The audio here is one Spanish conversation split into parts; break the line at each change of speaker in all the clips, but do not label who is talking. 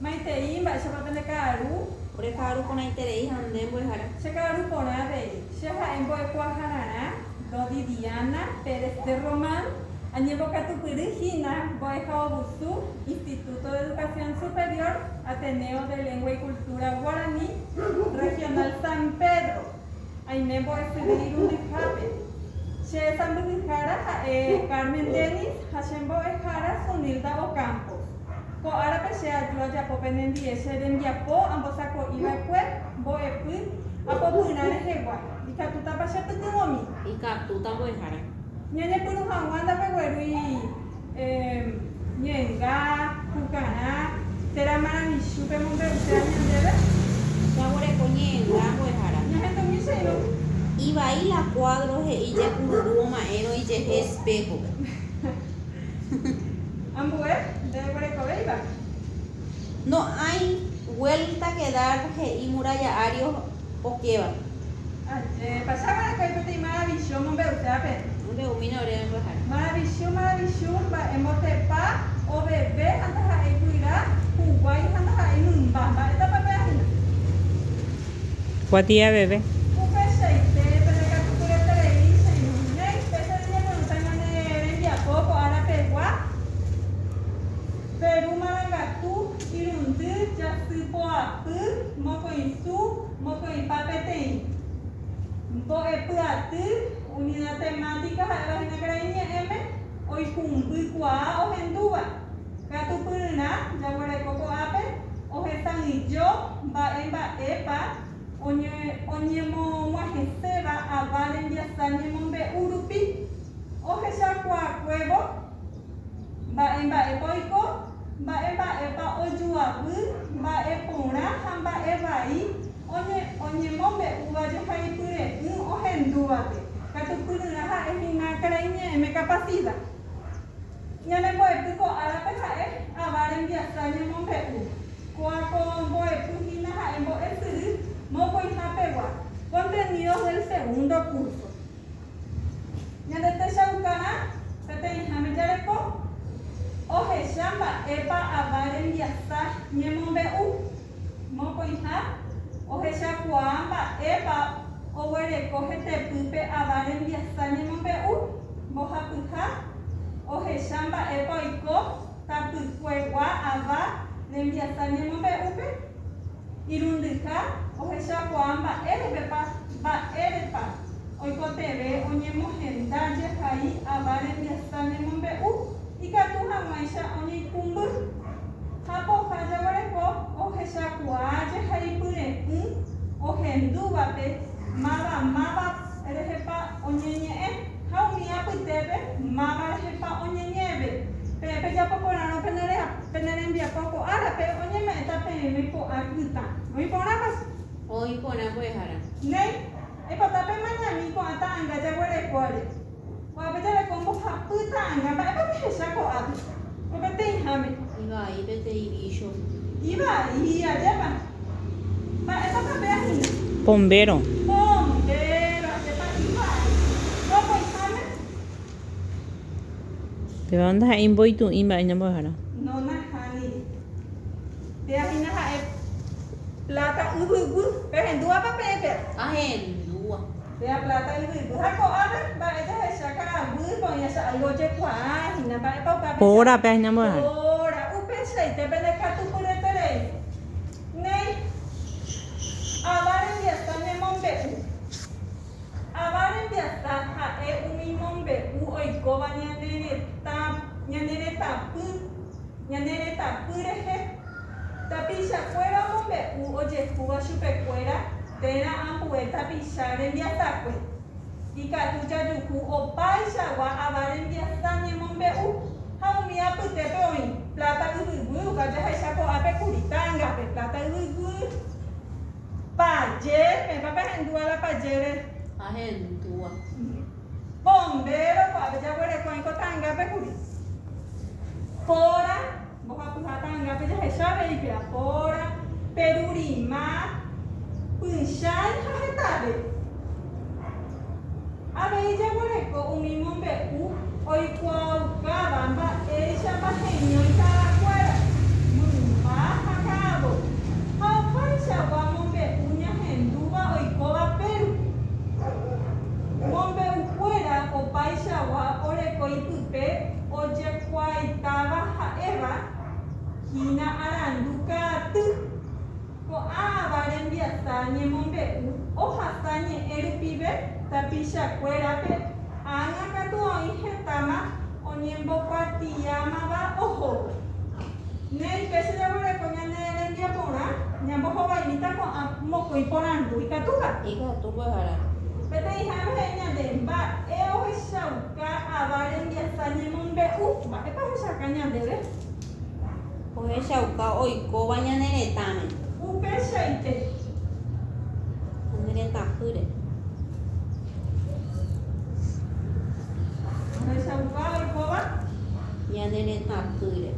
Maitei, mba'éicha papende ka'aru.
Ore ka'aru porãiterei ha nde mbo'ehára.
Che ka'aru porãrei. Che ha'e mbo'ekuaaharã Dodi Diana Pérez de Román. Añembokatupyryhína mbo'ehaovusu Instituto de Educación Superior Ateneo de Lengua y Cultura Guaraní Regional San Pedro. Aine mbo'esyry irundyhápe. Che sãmbyhyhára ha'e Carmen Denis ha che mbo'ehára Sunilda Ocampo. Ko'árape che aju ajapópe nendie che rembiapo ambosako'íva'ekue mbo'epy apopyrã rehegua. Ikatútapa che pytyvõmi.
Ikatúta mbo'ehára.
Ñañepyrũ hag̃ua ndapeguérui ñenga, hukarã, térãmaravichúpe mombe'uséva ñandéve.
Ñaguareko ñe'ẽnga mbo'ehára.
Ñahendúmi che irũ.
Ivaí la cuadro he'i jekururu oma'érõ ijehe espejo.
Ambue, ndeguerekovéiva.
No hay vuelta que dar he'i muralla'ário okéva.
Pacháguarekoipytĩ maravichu mombe'usévape.
Mbe'umína ore mbo'ehára.
Maravichu mba'embotepa oveve handa ha'e guyra huguái handa ha'e mymba. Mba'étapa pe'ahína.
Kuatia bebé.
Upeichaite penekatupyreterei che irũ. Néi péicha reñepyrũta ñane rembiapo ko'árapegua. Peru Marangatu, Irundy, Jasypoapy, Mokoisu, Mokoipa peteĩ. Mbo'epyaty, unidad temática ha'evahína karai ñe'ẽme, oikũmbykuaa ohendúva. Katupyrýra jaguareko ko'ápe, ohesãijo mba'emba'épa oñemog̃uahẽséva ava rembiasa ñemombe'u rupi. Ohechakuaakuévo mba'emba'épa oiko, mba'emba'épa ojuavy, mba'e porã ha mba'e vai oñemombe'úva jehaipyre'ỹ ohendúvape. Katupyrýra ha'ehína karai ñe'ẽme capacidad. Ñanembo'epy ko'árape ha'e ava rembiasa ñemombe'u. Ko'áko mbo'epyhína ha'e mbo'esyry mokoihápegua. Contenidos del segundo curso. Ñandetechaukarã peteĩháme jareko ohecha mba'épa ava rembiasa ñemombe'u. Mokoiha ohechakuaa mba'épa oguereko hetepýpe ava rembiasa ñemombe'u. Mbohapyha ohecha mba'épa oiko tapykuegua ava rembiasa ñemombe'úpe. Irundyha ohechakuaa mba'érepa oikotevẽ oñemohendajehai ava rembiasa ñemombe'u. Ikatu hag̃uáicha oñeikũmby. Ha pohã jaguareko ohechakuaa jehaipyre'ỹ ohendúvape máva rehepa oñeñe'ẽ ha umi apytépe máva rehepa oñeñe'ẽve. Pe'ẽpe japoporãrõ penerembiapo ko'árape oñeme'ẽta peẽme ko'ã kytã. Oĩporãpas.
Oĩporã mbo'ehára.
Néi aipotápe mañami ko'ã ta'ãnga jaguarekoare. Ko'ápe jareko mbohapy ta'ãnga mba'épa pehecha ko'ápe. Peteĩháme.
Ivaí peteĩ bicho.
Ivaí ajépa. Mba'épa pe'ahína.
Bombero.
Bombero ajépa ivaí. Mokoiháme.
Pero onda ha'e imboitu'ĩ mba'e ñambo'ehára.
No nahániri. Pe'ahína ha'e plata yvyguy. Pehendúvapa pe'ẽpe.
Ahendúva.
Pea plata yvyguy. Ha ko'ápe mba'e jahecha karavy ko'ẽcha'ai ojekuaahína mba'épa ukápe.
Pórape ñambo'ehára.
Ora, upeichaite penekatupyreterei. Néi ava rembiasa ñemombe'u. Ava rembiasa ha'e umi mombe'u oikóva ñaneretãpy rehe. Tapichakuéra mombe'u ojehúva chupekuéra térã ambue tapicha rembiasakue. Ikatu jajuhu opaichagua ava rembiasa ñemombe'u. Ha umi apytépe oĩ plata yvyguy uka jahecha ko'ápekuri ta'ãngape plata yvyguy. Paje, pepa pehendúva la pajére.
Ahendúva.
Bombero ko'ápe jaguareko oĩ ko ta'ãngapekuri. Póra, mbohapyha ta'ãngape jahechavéipira. Póra, perurima, pychãi ha hetave. Avei jaguareko umi mombe'u oikuaukáva mba'éichapa heñói ka'akuéra. Mymba ha hína arandukaty ko'ãva rembiasa ñemombe'u ohasa ñe'ẽrupive tapichakuérape ág̃akatu oĩ hetáma oñembokuatiámava ohóvo. Néi péicha jaguareko ñane rembiaporã ñambohovaimíta ko'ã mokõi porandu ikatúva.
Ikatu mbo'ehára.
Peteĩ ha'ãme he'i ñande mba'e ohechauka ava rembiasa ñemombe'u. Mba'épa ohechauka ñandéve.
Ohechauka oikóva ñane retãme.
Upeichaite.
Ñane retãpýre.
Ohechauka oikóva
Ñane retãpýre.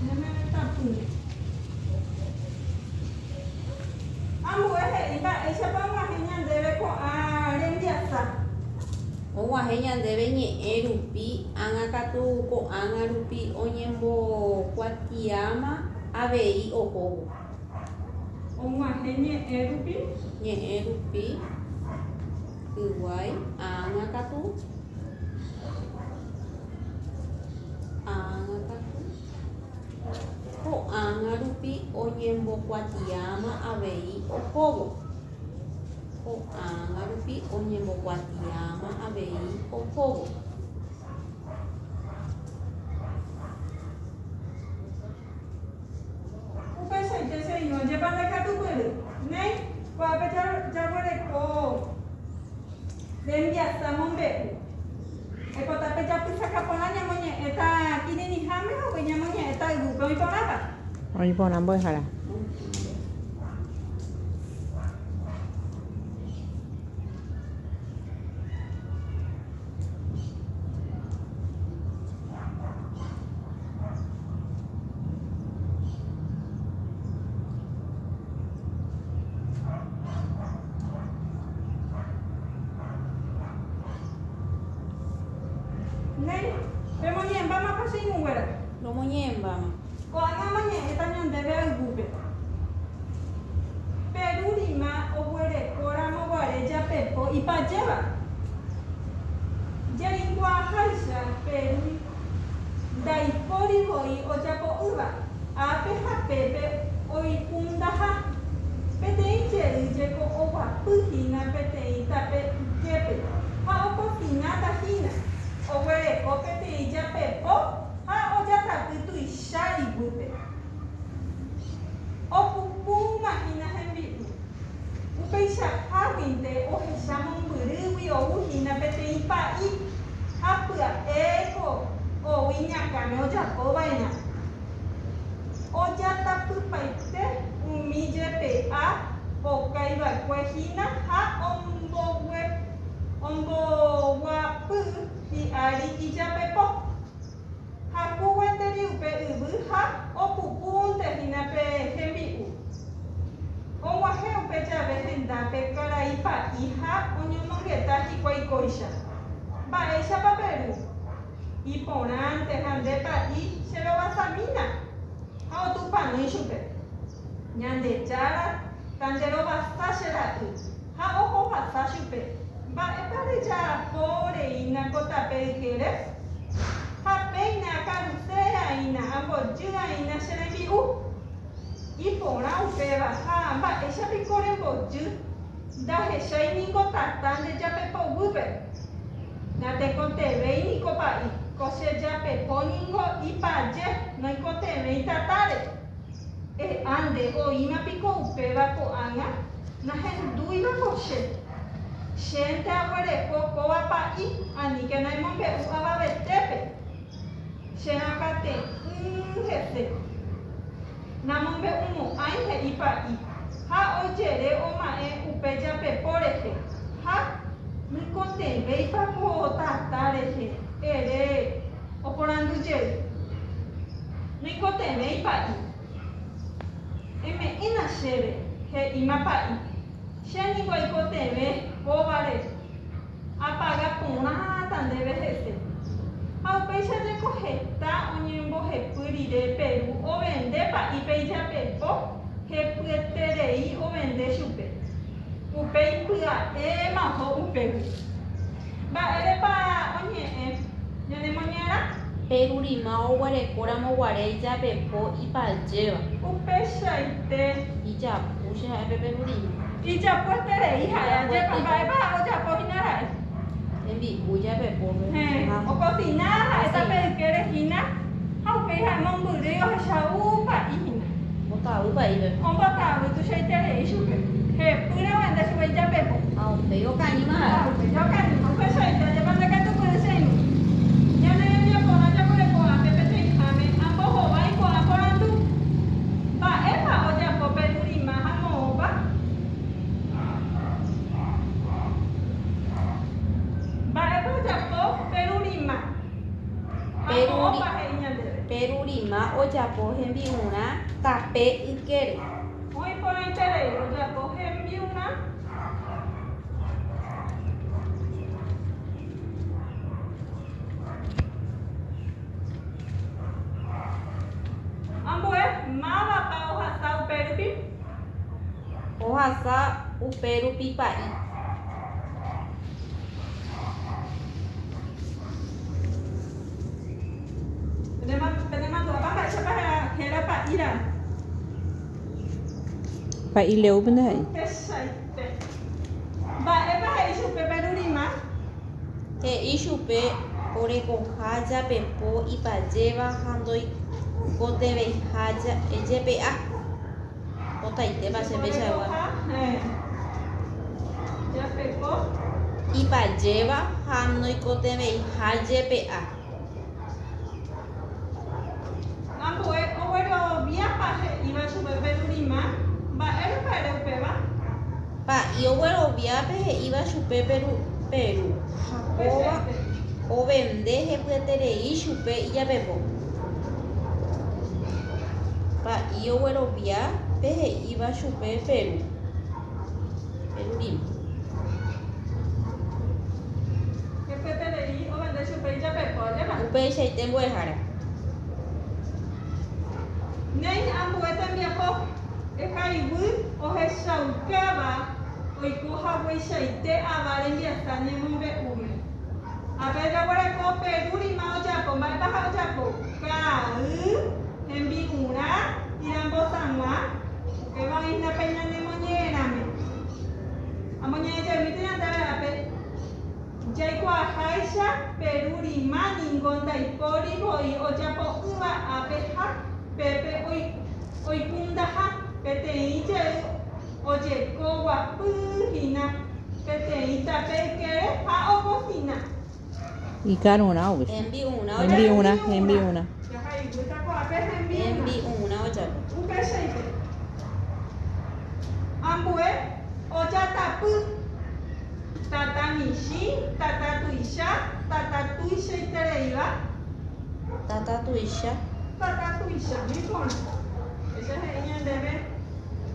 ñane retãpýre. Ambue he'i mba'éichapa og̃uahẽ ñandéve ko'ã rembiasa.
Og̃uahẽ ñandéve ñe'ẽ rupi ág̃akatu ko'ág̃a rupi oñembokuatiáma avei ohóvo.
Og̃uahẽ ñe'ẽ rupi
Ñe'ẽ rupi yguái ág̃akatu ko'ág̃a rupi oñembokuatiáma avei ohóvo. Ko'ág̃a rupi oñembokuatiáma avei ohóvo.
upeichaite che iñójepa ndekatupyry. Néi ko'ápe jaguareko rembiasa mombe'u. Ekotápe japychakaporã ñamoñe'ẽta kirirĩháme hogue ñamoñe'ẽta yvúpe oĩporãva.
Oĩporã mbo'ehára.
Néi pemoñe'ẽmbámapa che irũnguéra.
Romoñe'ẽmbáma.
Ko'ág̃a moñe'ẽta ñandéve yvúpe. Perúrima oguerekóramoguare japepo ipajéva. Jaikuaaháicha Perú ndaipórivoi ojapo'ýva. Ápe ha pépe oikũndaha. Peteĩ jeýjeko oguapyhína peteĩ tape ijépe ha okotĩnatahína. Oguereko peteĩ japepo ha ojataky tuicha ivýpe. Opupúmahína hembi'u. Upeichaháguinte ohecha mombyrýgui ouhína peteĩ pa'i ha pya'éko oui ñakãme ojapóvaina. Ojatapypaite umi jepe'a okaiva'ekuehína ha omboguapy hi'ári ijapepo. Hakuguete riupe yvy ha opupúntehína pe hembi'u. Og̃uahẽ upe jave hendápe karai pa'i ha oñomongeta hikuái kóicha. Mba'éichapa Perú. Iporãnte ha nde pa'i cherovasamína ha otupanýi chupe. Ñandejára tanjerovasa che ra'y ha ohovasa chupe. Mba'épa rejaporeína ko tape ykére. Ha péina akaruséaína ambojýaína che rembi'u. Iporã upéva ha mba'échapiko rembojy. Ndahecháiniko tata ndejapepoguýpe. Natekotevẽiniko pa'i. Ko che japepóniko ipaje noikotevẽi tatáre. E'ãnde oĩmapiko upéva ko'ág̃a nahendúivako che. Chénte aguereko kóva pa'i aníke naimombe'u avavetépe. Cherakate'ỹ hese. Namombe'umo'ãi he'i pa'i ha ojere oma'ẽ upe japepo rehe ha noikotevẽipa ko tata rehe ere oporandujey. Noikotevẽi pa'i. Eme'ẽna chéve he'íma pa'i. Chéniko aikotevẽ kóvare apaga porãta ndéve hese. Ha upéicha jeko heta oñembohepy rire Perú ovende pa'i pe ijapepo hepyeterei ovende chupe. Upe ipya'éma oho upégui. Mba'érepa oñe'ẽ ñanemoñera
perurima oguerekóramo ijapepo ipajéva.
Upeichaite.
Ijapu che ha'épe perurima.
Ijapueterei ha'e ajépa mba'épa ojapohína ha'e.
Hembi'u japepópe.
Ococinar ha'étape ykérehína ha upéi ha'e mombyry ohechaupaihína.
Mbotavy paípe.
Ombotavy tuichaiterei chupe. Hepýre oende chupe ijapepo.
Ha upéi okañýma ha'e.
Okañýma upeichaite ajépa ndekatupyry che'ĩma. Ñane ñepyrã japureko'ãpe peteĩháme ambohovái ko'ã porandu. Mba'épa ojapo perurima ha moõpa. Mba'épa ojapo perurima. Ha moõpa he'i ñandéve.
Perurima ojapo hembi'urã tape ykére.
Oiporãiterei ojapo hembi'urã ambue mávapa ohasa upérupi.
Ohasa upérupi pa'i.
Penemandu'ápa mba'éichapa héra pa'írã.
Pa'ileúpe ndaha'éi.
Upeichaite. Mba'épa he'i chupe perurima.
He'i chupe orekoha japepo ipajéva ha ndoikotevẽiha jepe'a. Otaitépa che peichagua.
Japepo.
Ipajéva ha ndoikotevẽiha jepe'a.
Ambue ogueroviápa he'íva chupe perurima. Mba'érupa ere upéva.
Pa'i ogueroviápe he'íva chupe Peru. Ha kóva ovende hepyeterei chupe ijapepo. Pa'i ogueroviápe he'íva chupe Peru. Perurima.
Hepyeterei ovende chupe ijapepo ajépa.
Upeichaite mbo'ehára.
Néi ambue tembiapo ekayvy ohechaukáva oikohagueichaite ava rembiasa ñemombe'úme. Ape jaguareko perurima ojapo mba'épa ha ojapo ka'y hembi'urã irambosag̃ua ukéva oĩhápe ñanemoñe'ẽrãme. Amoñe'ẽjemíti ñandeverápe jaikuaaháicha perurima niko ndaipórivoi ojapo'yva'ápe ha pépe oikũndaha peteĩ jey ojekóguapýhína peteĩ tape ykére ha okosína.
Ikarõrã ogue. Hembi'urã.
Jahaivýta ko'ápe hembi'urã.
Hembi'urã ojapo.
Upeichaite. Ambue ojatapy. Tata michĩ, tata tuicha, tata tuichaitereiva.
Tata tuicha.
Tata tuicha nipõrã. Echa he'i ñandéve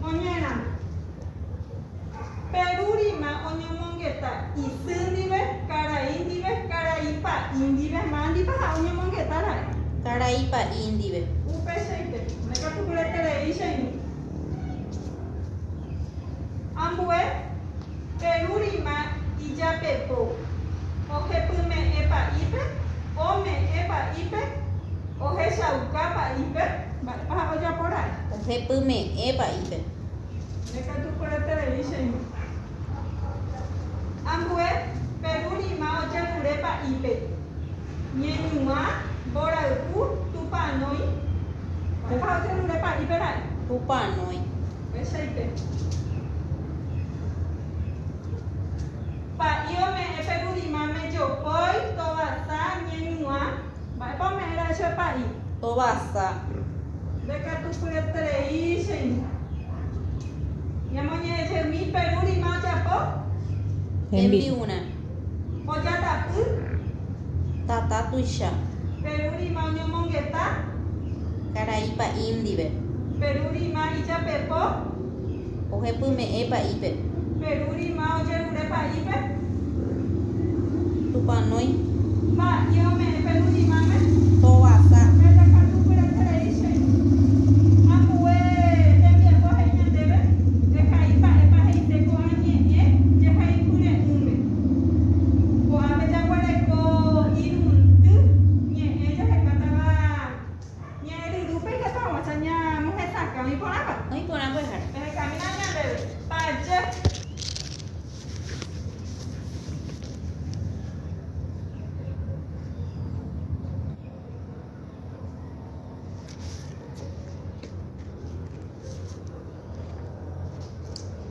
oñe'ẽrãme. Perurima oñomongeta isy ndive, karai ndive, karai pa'i ndive, mándipa ha oñomongetara'e.
Karai pa'i ndive.
Upeichaite. Ndekatupyreterei che'ĩmi. Ambue perurima ijapepo ohepyme'ẽ pa'ípe, ome'ẽ pa'ípe, ohechauka pa'ípe, mba'épa ha ojapora'e.
Ohepyme'ẽ pa'ípe.
Ndekatupyreterei che'ĩmi. Ambue perurima ojehure pa'ípe. Ñeñuã, mborayhu, tupanói. Mba'épa ha ojehure pa'ípera'e.
Tupanói.
Upeichaite. Pa'i ome'ẽ perurimame jopói, tovasa, ñeñuã. Mba'épa ome'ẽra'e pa'i.
Tovasa.
Ndekatupyreterei che'ĩmi. Ñamoñe'ẽjemi perurima ojapo.
Hembi'urã.
Ojatapy.
Tata tuicha.
Perurima oñomongeta.
Karai pa'i ndive.
Perurima ijapepo.
Ohepyme'ẽ pa'ípe.
Perurima ojehure pa'ípe.
Tupanói.
Pa'i ome'ẽ perurimame.
Tovasa.
Ndekatupyreterei che'ĩmi. Ambue tembiapo he'i ñandéve. Jehai mba'épa he'ite ko'ã ñe'ẽ jehaipyre'ỹme. Ko'ápe jaguareko irundy ñe'ẽ jaheka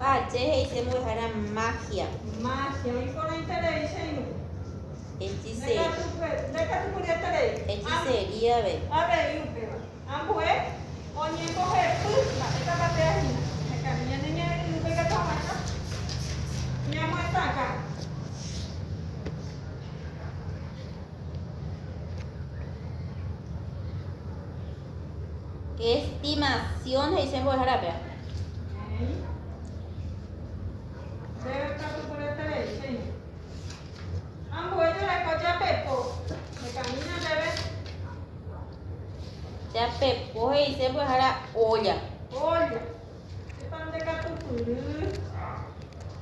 Pache heisemo era magia.
Magia. Y con la interés,
Hechicería.
Hechicería.
Hechicería, ve.
A ver, yupe. Ambue, onyembo hepu, esta parte ahí. Acá, niña, yupe que toma, ¿no? Ñamo está acá.
¿Qué estimación heisemo era, ve?
Debe estar por el teléfono. Ambue, yo la cocha pepo. Me camina, debe.
Ya pepo heisemo era olla.
Olha, están de catupuru.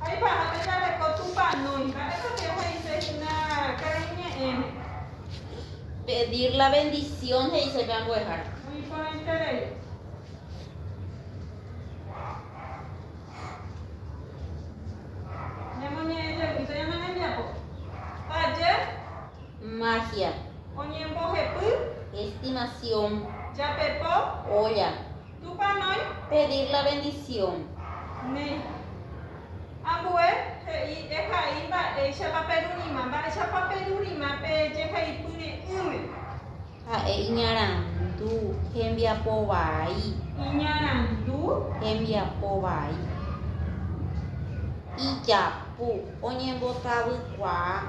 Ahí va, a ver, ya le cotupa, no, y va, eso que es una cariña,
Pedir la bendición heisemo era.
muy por interés.
Magia.
Onyembo hepu,
Estimación.
ya pepo,
Olla.
tupa noi,
Pedir la bendición.
ne. Ambue, y deja ahí va, echa papelurima, pe, deja ahí pune ume.
Iñarandu. Hembia povai.
Iñarandu,
Hembia povai. Ijapu. Onyembotavykua.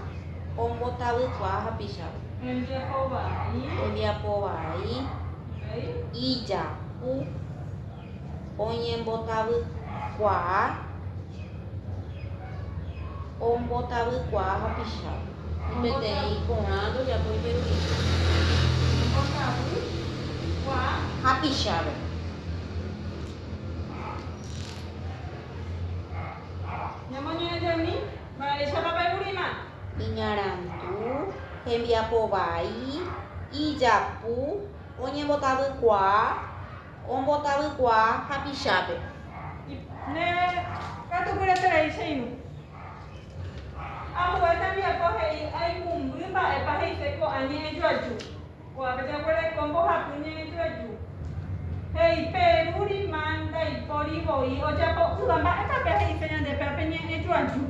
Ombotavykua hapichava.
en Jehová,
Hembia povai.
¿veis?
Ijapu. Onyembotavykua. Ombotavykua hapichava. Repetei corando já foi peruí. Hapichava. Inharandu, Hembiapovai, Ijapu, Onyembotavykua, Ombotavykua, Hapichava.
Hey, Peruri manda y Poriboi, o ya po ulamba, esta vez hay señal de peña hecho ayu.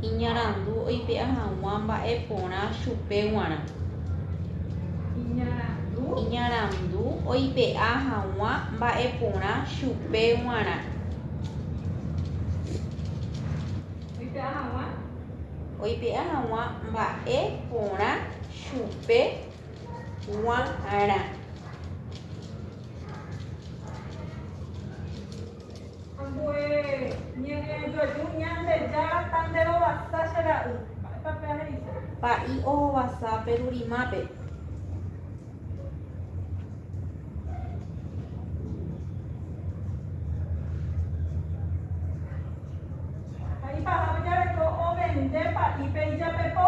Inharandu, Oipea Hawamba, Epona, Chupeuana.
Iñarandu,
Inharandu, Oipea Hawamba, Epona, Chupeuana.
¿viste a Juan?
Oipea Hawamba, Epona, Chupeuana.
Pues, ni en el yuñan de ya tan de lo basta será. Esta vez hay
Pai Ovasa, Perurimape.
ahí para ya le o vende pa y pe ya pepo.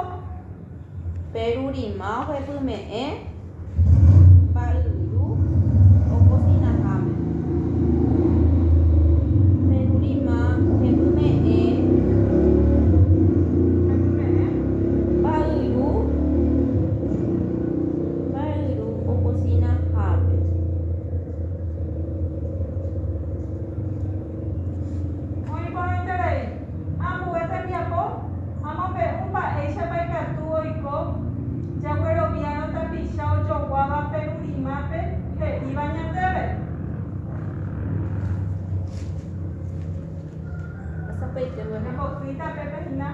Perurima, Huepume, Baluru, Ococina Hame. Perurima, Huepume, Baluru, Ococina Hame.
Muy por interés. Amo este tiempo. Amo pe un pa ella pa que tú y co. Ya bueno viano ta pisao yo guava perurimape que iba a ñandebe.
Esa peite,
Una
bueno.
cosita pepejina.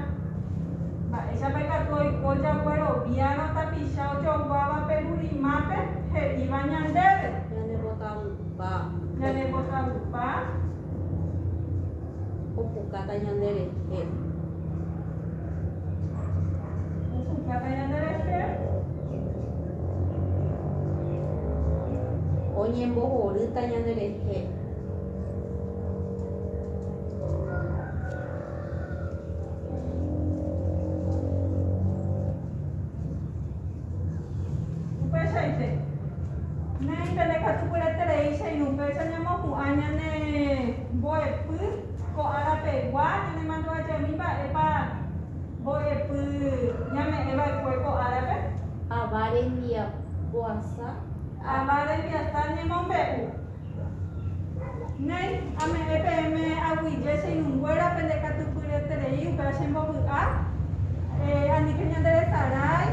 Va, ella pa que tú y co ya bueno viano ta pisao yo guava perurimape que iba a ñandebe.
Ya le botaron pa.
Ya le bota upa.
Opucata Yandere.
Kata ñandebe.
Oñembo Horuta Yandere.
Upesaite. Ne pele ka tu pele tele isa inu pesa nyamo ku anya ne boy pu ko ara pe wa ne mando aja mimba epa boy pu nyame eba ko ara pe
Avarendia Boasa.
amare mi ata ne mombe u Nay, ame EPM aguille seinunguera pendekatupyreterei upe achembovy'a ani keñanderesarai